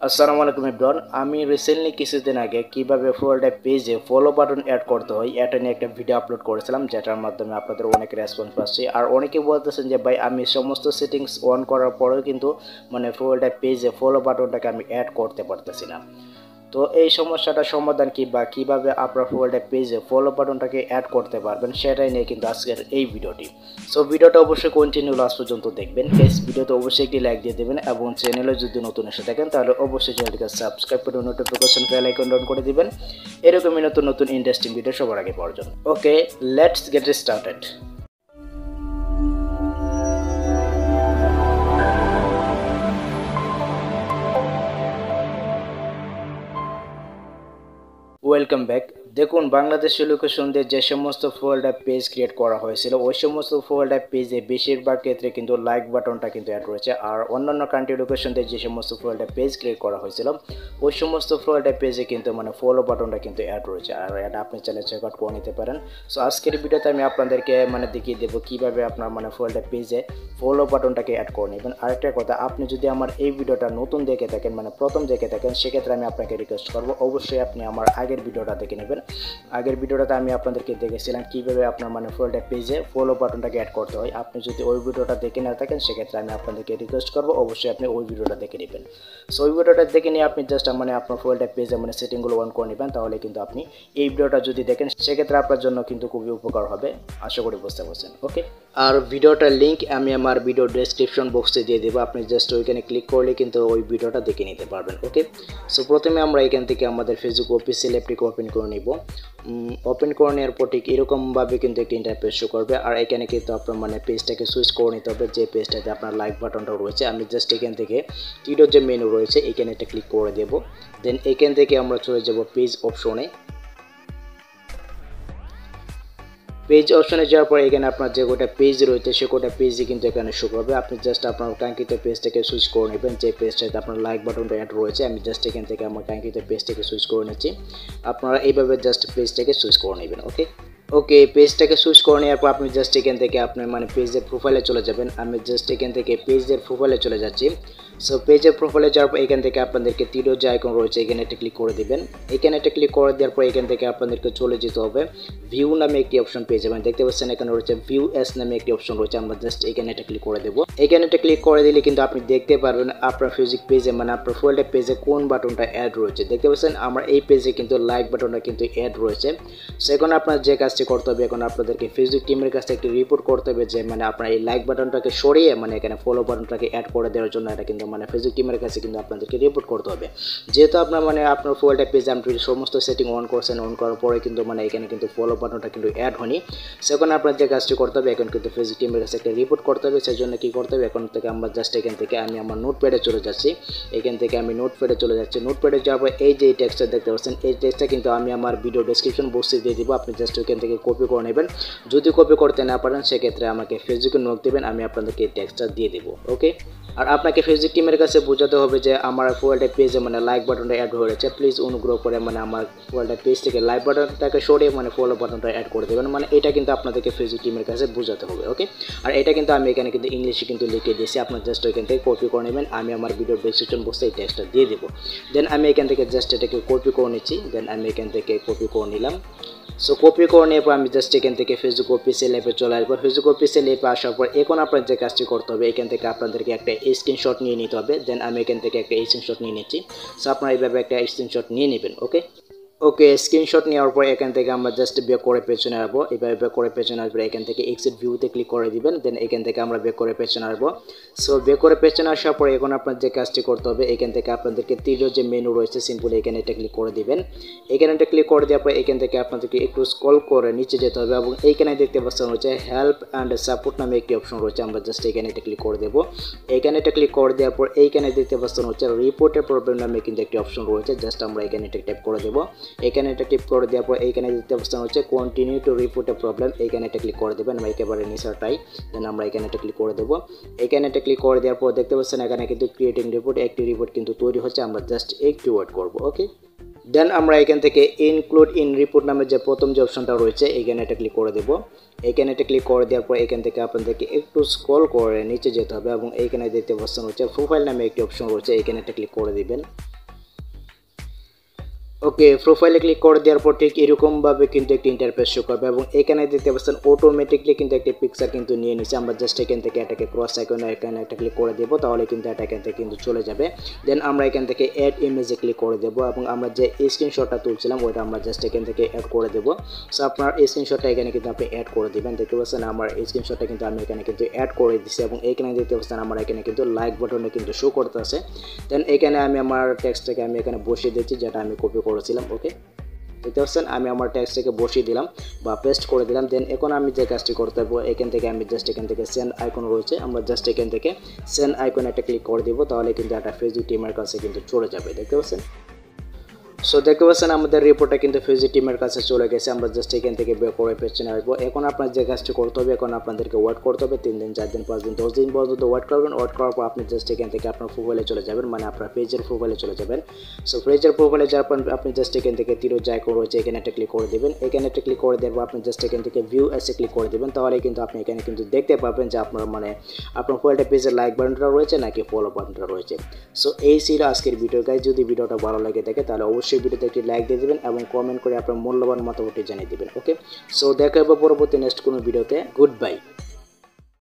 আসসালামু আলাইকুম এভরিওয়ান। আমি রিসেন্টলি কিছুদিন আগে কিভাবে প্রোফাইল পেজে ফলো বাটন অ্যাড করতে হয় এটা নিয়ে একটা ভিডিও আপলোড করেছিলাম, যেটার মাধ্যমে আপনাদের অনেক রেসপন্স পাচ্ছি। আর অনেকে বলতেছেন যে ভাই আমি সমস্ত সেটিংস অন করার পরেও কিন্তু প্রোফাইল পেজে ফলো বাটনটাকে আমি অ্যাড করতে পারতেছি না। তো এই সমস্যাটার সমাধান কি বা কিভাবে আপনার প্রোফাইল পেজে ফলো বাটনটাকে অ্যাড করতে পারবেন সেটাই নিয়ে কিন্তু আজকের এই ভিডিওটি। সো ভিডিওটা অবশ্যই কন্টিনিউ লাস্ট পর্যন্ত দেখবেন। এই ভিডিওতে অবশ্যই একটি লাইক দিয়ে দেবেন এবং চ্যানেলে যদি নতুন এসে থাকেন তাহলে অবশ্যই চ্যানেলটিকে সাবস্ক্রাইব করে নোটিফিকেশন বেল আইকন অন করে দিবেন, এরকমই নতুন নতুন ইন্টারেস্টিং ভিডিও সবার আগে পাওয়ার জন্য। Okay, let's get started. Welcome back. দেখুন, বাংলাদেশের লোকেশন দিয়ে যে সমস্ত প্রোফাইল পেজ ক্রিয়েট করা হয়েছিল ওই সমস্ত প্রোফাইল পেজে বেশিরভাগ ক্ষেত্রে কিন্তু লাইক বাটনটা কিন্তু অ্যাড রয়েছে। আর অন্যান্য কান্ট্রি লোকেশন দিয়ে যে সমস্ত প্রোফাইল পেজ ক্রিয়েট করা হয়েছিল ওই সমস্ত প্রোফাইল পেজে কিন্তু ফলো বাটনটা কিন্তু অ্যাড রয়েছে, আর এটা আপনি চাইলে চেক আউট করে নিতে পারেন। সো আজকের ভিডিওতে আমি আপনাদেরকে দেখিয়ে দেবো কীভাবে আপনার প্রোফাইল পেজে ফলো বাটনটাকে অ্যাড করে নেবেন। আরেকটা কথা, আপনি যদি আমার এই ভিডিওটা নতুন দেখে থাকেন প্রথম দেখে থাকেন সেক্ষেত্রে আমি আপনাকে রিকোয়েস্ট করবো অবশ্যই আপনি আমার আগের ভিডিওটা দেখে নেবেন। আগের ভিডিওটাতে আমি আপনাদেরকে দেখেছিলাম কিভাবে আপনার প্রোফাইল পেজে ফলো বাটনটাকে অ্যাড করতে হয়। আপনি যদি ওই ভিডিওটা দেখে না থাকেন সেক্ষেত্রে আমি আপনাদেরকে রিকোয়েস্ট করবো অবশ্যই আপনি ওই ভিডিওটা দেখে নেবেন। সো ওই ভিডিওটা দেখে নিয়ে আপনি জাস্ট আপনার প্রোফাইল পেজে সেটিংগুলো অন করে নেবেন, তাহলে কিন্তু আপনি এই ভিডিওটা যদি দেখেন সেক্ষেত্রে আপনার জন্য কিন্তু খুবই উপকার হবে, আশা করি বুঝতে পারছেন। ওকে, আর ভিডিওটার লিঙ্ক আমি আমার ভিডিও ডেসক্রিপশন বক্সে দিয়ে দেবো, আপনি জাস্ট ওইখানে ক্লিক করলে কিন্তু ওই ভিডিওটা দেখে নিতে পারবেন। ওকে, সো প্রথমে আমরা এখান থেকে আমাদের ফেসবুক অফিসিয়াল অ্যাপটিকে ওপেন করে নিব। ওপেন করে নেওয়ার পর ঠিক এরকমভাবে কিন্তু একটি ইন্টারফেস শো করবে। আর এখানে কিন্তু আপনার পেজটাকে সুইচ করে নিতে হবে, যে পেজটাতে আপনার লাইক বাটনটা রয়েছে। আমি জাস্ট এখান থেকে তীরের যে মেনু রয়েছে এখানে একটা ক্লিক করে দেব। দেন এখান থেকে আমরা চলে যাব পেজ অপশনে। পেজ অপশনে যাওয়ার পর এখানে আপনার যে গোটা পেজ রয়েছে সে গোটা পেজই কিন্তু এখানে শো করবে। আপনি জাস্ট আপনার কাঙ্ক্ষিত পেজটাকে সুইচ করে নেবেন, যে পেজটাতে আপনার লাইক বাটনটা অ্যাড রয়েছে। আমি জাস্ট এখান থেকে আমার কাঙ্ক্ষিত পেজটাকে সুইচ করে নিচ্ছি। আপনারা এইভাবে জাস্ট পেজটাকে সুইচ করে নেবেন। ওকে, পেজটাকে সুইচ করে নেওয়ার পর আপনি জাস্ট এখান থেকে আপনার পেজের প্রোফাইলে চলে যাবেন। আমি জাস্ট এখান থেকে পেজের প্রোফাইলে চলে যাচ্ছি। সো পেজের প্রোফাইলে যাওয়ার পর এখান থেকে আপনাদেরকে তীরের যে আইকন রয়েছে এখানে একটা ক্লিক করে দিবেন। এখানে একটা ক্লিক করে দেওয়ার পর এখান থেকে আপনাদেরকে চলে যেতে হবে ভিউ নামে একটি অপশন পেয়ে যাবেন। দেখতে পাচ্ছেন এখানে রয়েছে ভিউ এস নামে একটি অপশন রয়েছে। আমরা জাস্ট এখানে একটা ক্লিক করে দেবো। এখানে একটা ক্লিক করে দিলে কিন্তু আপনি দেখতে পারবেন আপনার ফেসবুক পেজে আপনার প্রোফাইল পেজে কোন বাটনটা অ্যাড রয়েছে। দেখতে পাচ্ছেন আমার এই পেজে কিন্তু লাইক বাটনটা কিন্তু অ্যাড রয়েছে। সো এখন আপনার যে কাজটি করতে হবে, এখন আপনাদেরকে ফেসবুক টিমের কাছে একটি রিপোর্ট করতে হবে যে আপনার এই লাইক বাটনটাকে সরিয়ে এখানে ফলো বাটনটাকে অ্যাড করে দেওয়ার জন্য এটা কিন্তু ফেসবুক টিমের কাছে কিন্তু আপনাদেরকে রিপোর্ট করতে হবে। যেহেতু আপনার আপনার প্রোফাইল পেজে আপনি সমস্ত সেটিং অন করছেন, অন করার পরে কিন্তু এখানে কিন্তু ফলো বাটনটা কিন্তু অ্যাড হয়নি। সেখানে আপনার যে কাজটি করতে হবে এখন কিন্তু ফেসবুক টিমের কাছে একটা রিপোর্ট করতে হবে। সেই জন্য কী করতে হবে, এখন থেকে আমরা জাস্ট এখান থেকে আমি আমার নোটপ্যাডে চলে যাচ্ছি। এখান থেকে আমি নোটপ্যাডে চলে যাচ্ছি। নোটপ্যাডে যাওয়ার পর এই যে টেক্সটটা দেখতে পাচ্ছেন এই টেক্সটটা কিন্তু আমি আমার ভিডিও ডেসক্রিপশন বক্সে দিয়ে দিব। আপনি জাস্ট ওইখান থেকে কপি করে নেবেন। যদি কপি করতে না পারেন সেক্ষেত্রে আমাকে ফেসবুকে নোট দেবেন, আমি আপনাদেরকে এই টেক্সটটা দিয়ে দেবো। ওকে, আর আপনাকে ফেসবুক টিমের কাছে বোঝাতে হবে যে আমার প্রোফাইল পেজে লাইক বাটনটা অ্যাড হয়েছে। প্লিজ অনুগ্রহ করে আমার প্রোফাইল পেজ থেকে লাইক বাটনটাকে সরিয়ে ফলো বাটনটা অ্যাড করে দেবেন। এটা কিন্তু আপনাদেরকে ফেসবুক টিমের কাছে বোঝাতে হবে। ওকে, আর এটা কিন্তু আমি এখানে কিন্তু ইংলিশে কিন্তু লিখে দিয়েছি। আপনার জাস্ট ওইখান থেকে কপি করে নেবেন, আমি আমার ভিডিও ডেসক্রিপশন বক্সে এই টেক্সটটা দিয়ে দেবো। দেন আমি এখান থেকে জাস্ট এটাকে কপি করে নিচ্ছি। দেন আমি এখান থেকে কপি করে নিলাম। সো কপি করে নেওয়ার পর আমি জাস্ট এখান থেকে ফেসবুক অফিসিয়াল অ্যাপে চলে আসবো। ফেসবুক অফিসিয়াল অ্যাপে আসার পর এখন আপনার যে কাজটি করতে হবে এখান থেকে আপনাদেরকে একটা স্ক্রিনশট নিয়ে নিতে হবে। দেন আমি এখান থেকে একটা স্ক্রিনশট নিয়ে নিচ্ছি। সো আপনারা এইভাবে একটা স্ক্রিনশট নিয়ে নেবেন। ওকে, স্ক্রিনশট নেওয়ার পর এখান থেকে আমরা জাস্ট ব্যাক করে পেছনে আসবো। এভাবে ব্যাক করে পেছনে আসবো, এখান থেকে এক্সিট ভিউতে ক্লিক করে দিবেন। দেন এখান থেকে আমরা ব্যাক করে পেছনে আসবো। সো ব্যাক করে পেছনে আসার পর এখন আপনার যে কাজটি করতে হবে এখান থেকে আপনাদেরকে তীরের যে মেনু রয়েছে সিম্পলি এখানে এটা ক্লিক করে দিবেন। এখানে একটা ক্লিক করে দেওয়ার পর এখান থেকে আপনাদেরকে একটু স্ক্রল করে নিচে যেতে হবে এবং এইখানে দেখতে পাচ্ছেন হচ্ছে হেল্প অ্যান্ড সাপোর্ট নামে একটি অপশন রয়েছে। আমরা জাস্ট এখানে এটা ক্লিক করে দেবো। এখানে এটা ক্লিক করে দেওয়ার পর এইখানে দেখতে পাচ্ছেন হচ্ছে রিপোর্টের প্রবলেম নামে কিন্তু একটি অপশন রয়েছে। জাস্ট আমরা এখানে এটা ট্যাপ করে দেবো। এখানে এটা টিপ করে দেওয়ার পর এইখানে দেখতে পাচ্ছেন হচ্ছে continue to report A problem, এইখানে এটা ক্লিক করে দেবেন একেবারে নিচেরটাই। দেন আমরা এখানে এটা ক্লিক করে দেবো। এখানে এটা ক্লিক করে দেওয়ার পর দেখতে পাচ্ছেন এখানে কিন্তু ক্রিয়েটিং রিপোর্ট একটি রিপোর্ট কিন্তু তৈরি হচ্ছে। আমরা জাস্ট একটু ওয়েট করবো। ওকে, দেন আমরা এখান থেকে ইনক্লুড ইন রিপোর্ট নামে যে প্রথম যে অপশনটা রয়েছে এখানে এটা ক্লিক করে দেবো। এখানে এটা ক্লিক করে দেওয়ার পর এখান থেকে আপনাদেরকে একটু স্ক্রল করে নিচে যেতে হবে এবং এইখানে দেখতে পাচ্ছেন হচ্ছে প্রোফাইল নামে একটি অপশন রয়েছে, এখানে এটা ক্লিক করে দিবেন। ওকে, প্রোফাইলে ক্লিক করে দেওয়ার পর ঠিক এরকমভাবে কিন্তু একটি ইন্টারফেস শো করবে এবং এখানে দেখতে পাচ্ছেন অটোমেটিকলি কিন্তু একটি পিকচার কিন্তু নিয়ে নিচ্ছে। আমরা জাস্ট এখান থেকে এটাকে ক্রস আইকনে এখানে একটা ক্লিক করে দেবো, তাহলে কিন্তু এটা এখান থেকে কিন্তু চলে যাবে। দেন আমরা এখান থেকে অ্যাড ইমেজে ক্লিক করে দেবো এবং আমরা যে স্ক্রিনশটটা তুলছিলাম ওইটা আমরা জাস্ট এখান থেকে অ্যাড করে দেবো। সো আপনার স্ক্রিনশটটা এখানে কিন্তু আপনি অ্যাড করে দেবেন। দেখতে পাচ্ছেন আমার স্ক্রিনশটটা কিন্তু আমি এখানে কিন্তু অ্যাড করে দিচ্ছি এবং এখানে দেখতে পাচ্ছেন আমার এখানে কিন্তু লাইক বাটনে কিন্তু শো করতেছে। দেন এখানে আমি আমার টেক্সটটাকে আমি এখানে বসিয়ে দিচ্ছি, যেটা আমি কপি করেছিলাম। ওকে, দেখতে পাচ্ছেন আমি আমার টেক্সটটাকে বসিয়ে দিলাম বা পেস্ট করে দিলাম। দেন এখন আমি যে কাজটি করতে পারবো, এখান থেকে আমি জাস্ট এখান থেকে সেন্ড আইকন রয়েছে, আমরা জাস্ট এখান থেকে সেন্ড আইকনে একটা ক্লিক করে দিব, তাহলে কিন্তু একটা ফেসবুক টিমের কাছে কিন্তু চলে যাবে। দেখতে পাচ্ছেন। সো দেখতে পাচ্ছেন আমাদের রিপোর্টটা কিন্তু ফেজি টিমের কাছে চলে গেছে। আমরা জাস্ট এখান থেকে বের করে পেছনে আসবো। এখন আপনার যে কাজটি করতে হবে, এখন আপনাদেরকে ওয়েট করতে হবে 3 দিন 4 দিন 5 দিন 10 দিন পর্যন্ত ওয়েট করবেন। ওয়েট করার পর আপনি জাস্ট এখান থেকে আপনার প্রোফাইলে চলে যাবেন, মানে আপনার পেজের প্রোফাইলে চলে যাবেন। সো পেজের প্রোফাইলে যাওয়ার পর আপনি জাস্ট এখান থেকে তীর যে আইকন রয়েছে এখানে একটা ক্লিক করে দেবেন। এখানে একটা ক্লিক করে দেওয়ার পর আপনি জাস্ট এখান থেকে ভিউ এসে ক্লিক করে দেবেন, তাহলে কিন্তু আপনি এখানে কিন্তু দেখতে পাবেন যে আপনার মানে আপনার প্রোফাইলটা পেজের লাইক বাটনটা রয়েছে নাকি ফলো বাটনটা রয়েছে। সো এই ছিল আজকের ভিডিও গাইস। যদি ভিডিওটা ভালো লাগে থাকে তাহলে অবশ্যই ভিডিওতে একটি লাইক দিয়ে দিবেন এবং কমেন্ট করে আপনার মূল্যবান মতামতটি জানিয়ে দিবেন। ওকে, সো দেখা হবে পরবর্তী নেক্সট কোনো ভিডিওতে। Good bye.